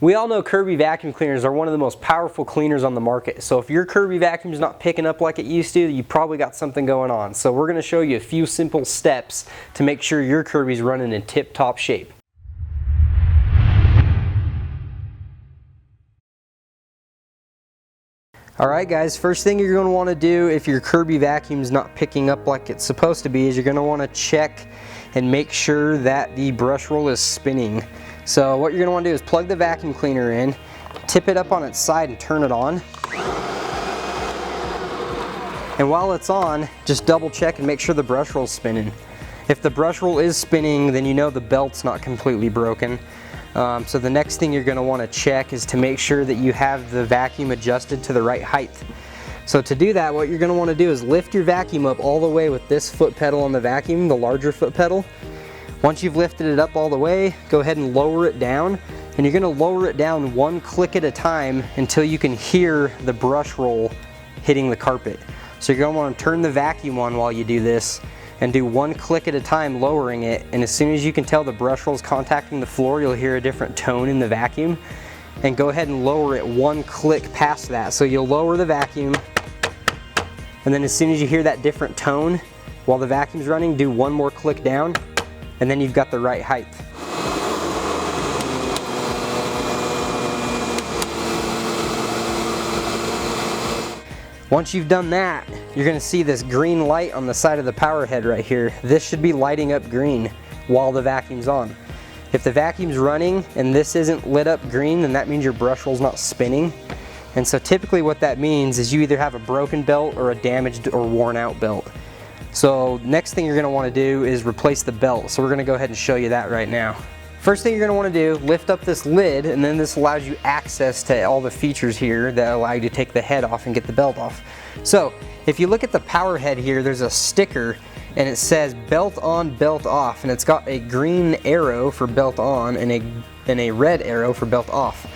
We all know Kirby vacuum cleaners are one of the most powerful cleaners on the market. So if your Kirby vacuum is not picking up like it used to, you probably got something going on. So we're going to show you a few simple steps to make sure your Kirby's running in tip-top shape. Alright guys, first thing you're going to want to do if your Kirby vacuum is not picking up like it's supposed to be is you're going to want to check and make sure that the brush roll is spinning. So what you're going to want to do is plug the vacuum cleaner in, tip it up on its side and turn it on. And while it's on, just double check and make sure the brush roll is spinning. If the brush roll is spinning, then you know the belt's not completely broken. So the next thing you're going to want to check is to make sure that you have the vacuum adjusted to the right height. So to do that, what you're going to want to do is lift your vacuum up all the way with this foot pedal on the vacuum, the larger foot pedal. Once you've lifted it up all the way, go ahead and lower it down. And you're going to lower it down one click at a time until you can hear the brush roll hitting the carpet. So you're going to want to turn the vacuum on while you do this and do one click at a time lowering it. And as soon as you can tell the brush roll is contacting the floor, you'll hear a different tone in the vacuum. And go ahead and lower it one click past that. So you'll lower the vacuum, and then as soon as you hear that different tone while the vacuum's running, do one more click down, and then you've got the right height. Once you've done that, you're going to see this green light on the side of the power head right here. This should be lighting up green while the vacuum's on. If the vacuum's running and this isn't lit up green, then that means your brush roll's not spinning. And so typically what that means is you either have a broken belt or a damaged or worn out belt. So next thing you're going to want to do is replace the belt. So we're going to go ahead and show you that right now. First thing you're going to want to do, lift up this lid, and then this allows you access to all the features here that allow you to take the head off and get the belt off. So if you look at the power head here, there's a sticker and it says belt on, belt off, and it's got a green arrow for belt on and a red arrow for belt off.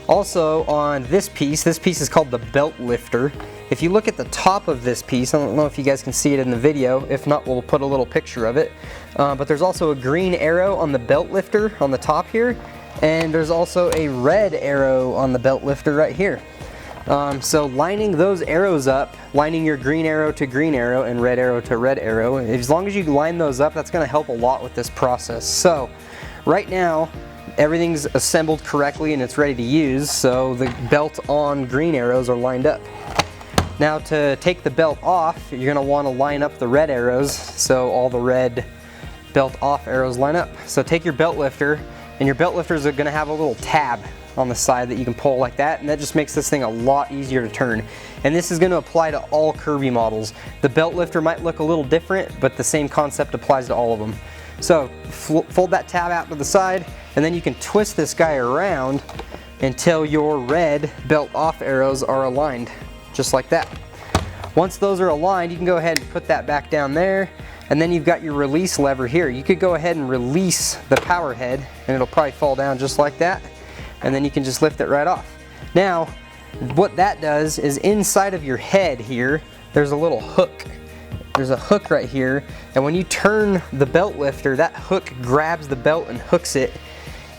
Also on this piece is called the belt lifter. If you look at the top of this piece, I don't know if you guys can see it in the video, if not we'll put a little picture of it, but there's also a green arrow on the belt lifter on the top here, and there's also a red arrow on the belt lifter right here. So lining those arrows up, lining your green arrow to green arrow and red arrow to red arrow, as long as you line those up, that's going to help a lot with this process. So right now everything's assembled correctly and it's ready to use, so the belt on green arrows are lined up. Now to take the belt off, you're going to want to line up the red arrows so all the red belt off arrows line up. So take your belt lifter, and your belt lifters are going to have a little tab on the side that you can pull like that, and that just makes this thing a lot easier to turn. And this is going to apply to all Kirby models. The belt lifter might look a little different, but the same concept applies to all of them. So fold that tab out to the side, and then you can twist this guy around until your red belt off arrows are aligned, just like that. Once those are aligned, you can go ahead and put that back down there, and then you've got your release lever here. You could go ahead and release the power head, and it'll probably fall down just like that, and then you can just lift it right off. Now, what that does is inside of your head here, there's a little hook. There's a hook right here, and when you turn the belt lifter, that hook grabs the belt and hooks it,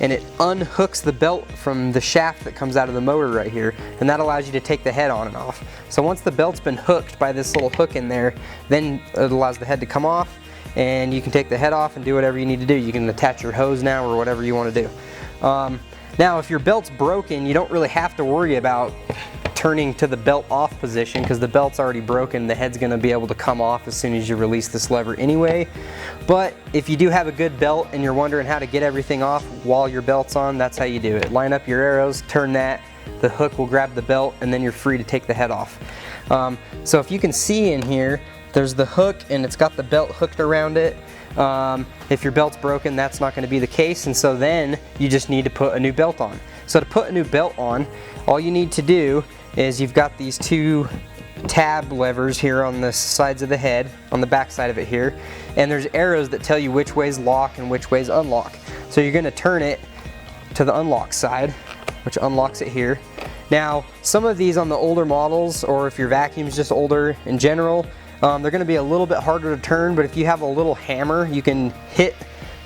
and it unhooks the belt from the shaft that comes out of the motor right here, and that allows you to take the head on and off. So once the belt's been hooked by this little hook in there, then it allows the head to come off, and you can take the head off and do whatever you need to do. You can attach your hose now or whatever you want to do. Now if your belt's broken, you don't really have to worry about turning to the belt off position because the belt's already broken. The head's going to be able to come off as soon as you release this lever anyway. But if you do have a good belt and you're wondering how to get everything off while your belt's on, that's how you do it. Line up your arrows, turn that, the hook will grab the belt, and then you're free to take the head off. So if you can see in here, there's the hook and it's got the belt hooked around it. If your belt's broken, that's not going to be the case, and so then you just need to put a new belt on. So to put a new belt on, all you need to do is you've got these two tab levers here on the sides of the head, on the back side of it here, and there's arrows that tell you which ways lock and which ways unlock. So you're going to turn it to the unlock side, which unlocks it here. Now some of these on the older models, or if your vacuum's just older in general, they're going to be a little bit harder to turn, but if you have a little hammer, you can hit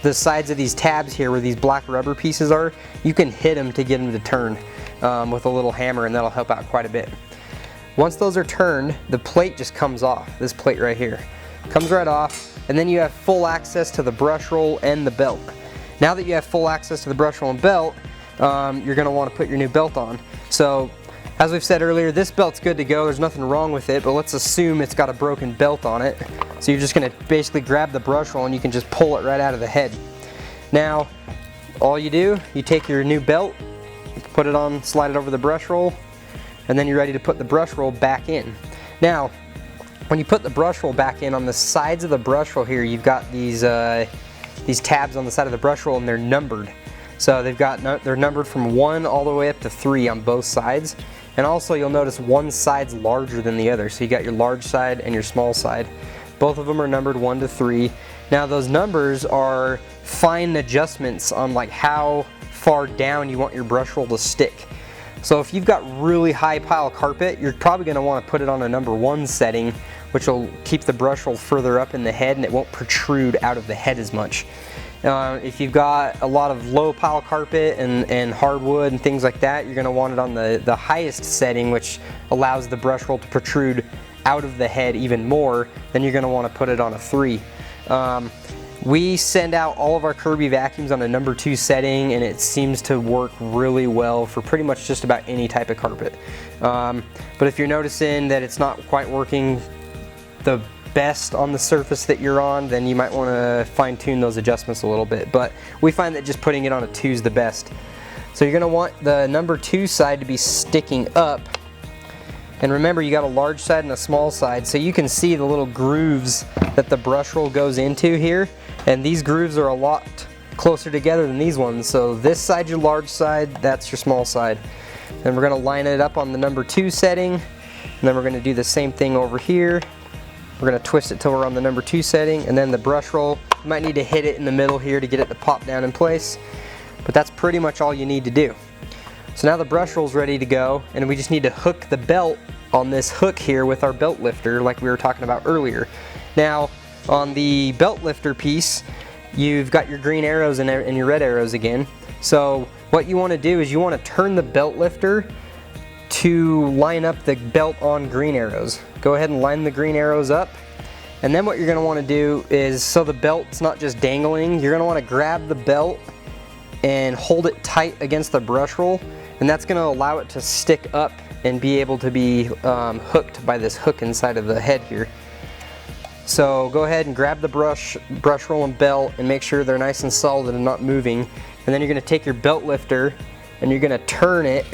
the sides of these tabs here where these black rubber pieces are, you can hit them to get them to turn with a little hammer, and that'll help out quite a bit. Once those are turned, the plate just comes off. This plate right here comes right off, and then you have full access to the brush roll and the belt. Now that you have full access to the brush roll and belt, you're going to want to put your new belt on. So as we've said earlier, this belt's good to go. There's nothing wrong with it, but let's assume it's got a broken belt on it. So you're just going to basically grab the brush roll and you can just pull it right out of the head. Now, all you do, you take your new belt, put it on, slide it over the brush roll, and then you're ready to put the brush roll back in. Now, when you put the brush roll back in, on the sides of the brush roll here, you've got these tabs on the side of the brush roll, and they're numbered. So they're numbered from 1 all the way up to 3 on both sides. And also you'll notice one side's larger than the other. So you got your large side and your small side. Both of them are numbered 1 to 3. Now those numbers are fine adjustments on like how far down you want your brush roll to stick. So if you've got really high pile carpet, you're probably going to want to put it on a number 1 setting, which will keep the brush roll further up in the head and it won't protrude out of the head as much. If you've got a lot of low pile carpet and hardwood and things like that, you're going to want it on the highest setting, which allows the brush roll to protrude out of the head even more. Then you're going to want to put it on a 3. We send out all of our Kirby vacuums on a number 2 setting, and it seems to work really well for pretty much just about any type of carpet. But if you're noticing that it's not quite working the best on the surface that you're on, then you might want to fine-tune those adjustments a little bit. But we find that just putting it on a 2 is the best. So you're going to want the number 2 side to be sticking up. And remember, you got a large side and a small side, so you can see the little grooves that the brush roll goes into here. And these grooves are a lot closer together than these ones. So this side's your large side, that's your small side. And we're going to line it up on the number 2 setting. And then we're going to do the same thing over here. We're going to twist it till we're on the number 2 setting, and then the brush roll, you might need to hit it in the middle here to get it to pop down in place, but that's pretty much all you need to do. So now the brush roll's ready to go, and we just need to hook the belt on this hook here with our belt lifter like we were talking about earlier. Now on the belt lifter piece, you've got your green arrows and your red arrows again. So what you want to do is you want to turn the belt lifter to line up the belt on green arrows. Go ahead and line the green arrows up, and then what you're going to want to do is, so the belt's not just dangling, you're going to want to grab the belt and hold it tight against the brush roll, and that's going to allow it to stick up and be able to be hooked by this hook inside of the head here. So go ahead and grab the brush roll and belt and make sure they're nice and solid and not moving, and then you're going to take your belt lifter and you're going to turn it.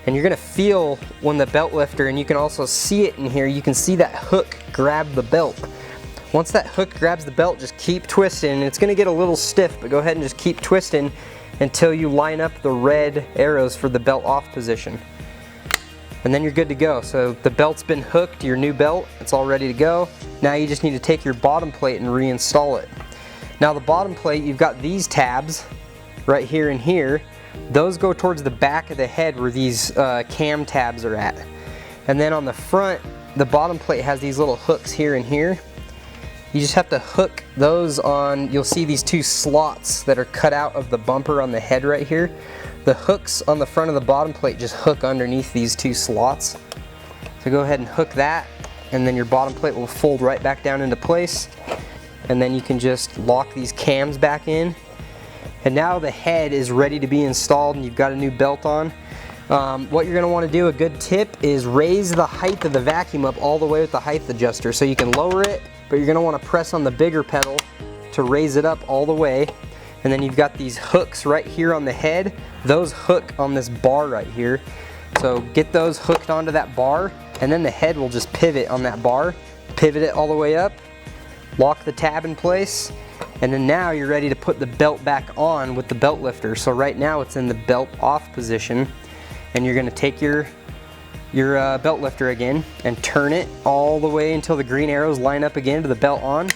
And you're going to feel when the belt lifter, and you can also see it in here, you can see that hook grab the belt. Once that hook grabs the belt, just keep twisting. It's going to get a little stiff, but go ahead and just keep twisting until you line up the red arrows for the belt off position. And then you're good to go. So the belt's been hooked, your new belt, it's all ready to go. Now you just need to take your bottom plate and reinstall it. Now the bottom plate, you've got these tabs right here and here. Those go towards the back of the head where these cam tabs are at. And then on the front, the bottom plate has these little hooks here and here. You just have to hook those on, you'll see these 2 slots that are cut out of the bumper on the head right here. The hooks on the front of the bottom plate just hook underneath these 2 slots. So go ahead and hook that, and then your bottom plate will fold right back down into place. And then you can just lock these cams back in. And now the head is ready to be installed and you've got a new belt on. What you're going to want to do, a good tip, is raise the height of the vacuum up all the way with the height adjuster. So you can lower it, but you're going to want to press on the bigger pedal to raise it up all the way. And then you've got these hooks right here on the head. Those hook on this bar right here. So get those hooked onto that bar, and then the head will just pivot on that bar. Pivot it all the way up, lock the tab in place, and then now you're ready to put the belt back on with the belt lifter. So right now it's in the belt off position, and you're going to take your belt lifter again and turn it all the way until the green arrows line up again to the belt on,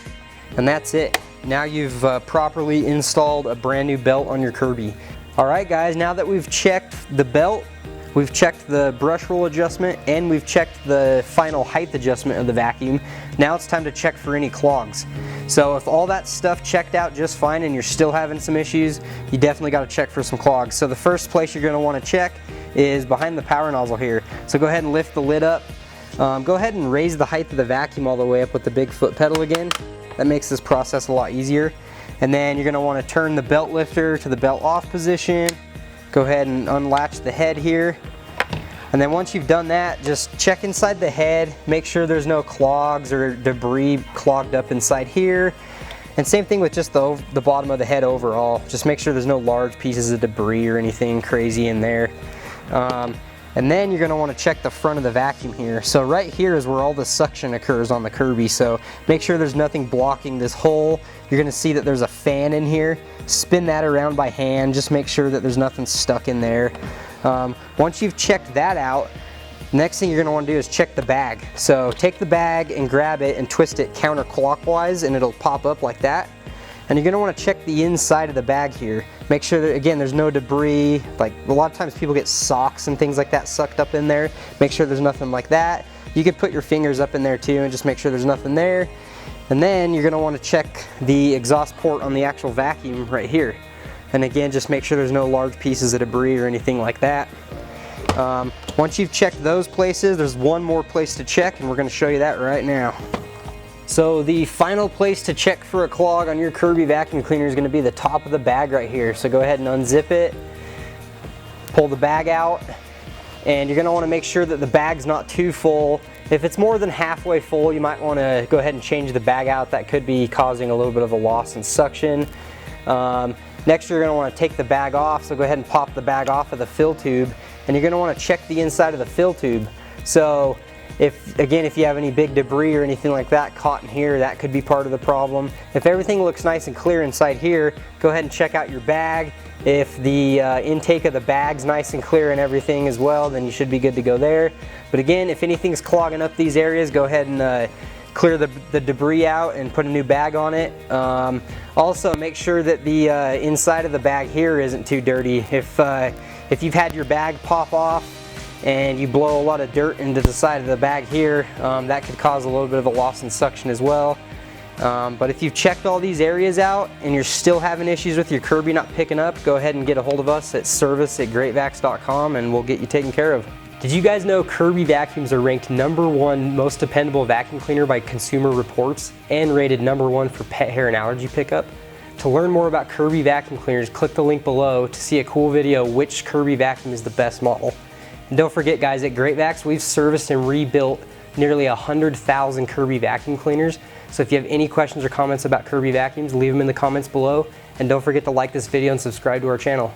and that's it. Now you've properly installed a brand new belt on your Kirby. Alright guys, now that we've checked the belt, we've checked the brush roll adjustment, and we've checked the final height adjustment of the vacuum. Now it's time to check for any clogs. So if all that stuff checked out just fine and you're still having some issues, you definitely got to check for some clogs. So the first place you're going to want to check is behind the power nozzle here. So go ahead and lift the lid up. Go ahead and raise the height of the vacuum all the way up with the big foot pedal again. That makes this process a lot easier. And then you're going to want to turn the belt lifter to the belt off position. Go ahead and unlatch the head here. And then once you've done that, just check inside the head, make sure there's no clogs or debris clogged up inside here. And same thing with just the bottom of the head overall. Just make sure there's no large pieces of debris or anything crazy in there. And then you're going to want to check the front of the vacuum here. So right here is where all the suction occurs on the Kirby. So make sure there's nothing blocking this hole. You're going to see that there's a fan in here. Spin that around by hand. Just make sure that there's nothing stuck in there. Once you've checked that out, next thing you're going to want to do is check the bag. So take the bag and grab it and twist it counterclockwise, and it'll pop up like that. And you're going to want to check the inside of the bag here. Make sure that, again, there's no debris. Like a lot of times people get socks and things like that sucked up in there. Make sure there's nothing like that. You could put your fingers up in there too and just make sure there's nothing there. And then you're going to want to check the exhaust port on the actual vacuum right here. And again, just make sure there's no large pieces of debris or anything like that. Once you've checked those places, there's one more place to check, and we're going to show you that right now. So the final place to check for a clog on your Kirby vacuum cleaner is going to be the top of the bag right here. So go ahead and unzip it, pull the bag out, and you're going to want to make sure that the bag's not too full. If it's more than halfway full, you might want to go ahead and change the bag out. That could be causing a little bit of a loss in suction. Next, you're going to want to take the bag off, so go ahead and pop the bag off of the fill tube, and you're going to want to check the inside of the fill tube. So if you have any big debris or anything like that caught in here, that could be part of the problem. If everything looks nice and clear inside here, go ahead and check out your bag. If the intake of the bag's nice and clear and everything as well, then you should be good to go there. But again, if anything's clogging up these areas, go ahead and clear the debris out and put a new bag on it. Also, make sure that the inside of the bag here isn't too dirty. If you've had your bag pop off and you blow a lot of dirt into the side of the bag here, that could cause a little bit of a loss in suction as well. But if you've checked all these areas out and you're still having issues with your Kirby not picking up, go ahead and get a hold of us at service@greatvacs.com and we'll get you taken care of. Did you guys know Kirby vacuums are ranked #1 most dependable vacuum cleaner by Consumer Reports and rated #1 for pet hair and allergy pickup? To learn more about Kirby vacuum cleaners, click the link below to see a cool video which Kirby vacuum is the best model. And don't forget guys, at Great Vacs we've serviced and rebuilt nearly 100,000 Kirby vacuum cleaners. So if you have any questions or comments about Kirby vacuums, leave them in the comments below. And don't forget to like this video and subscribe to our channel.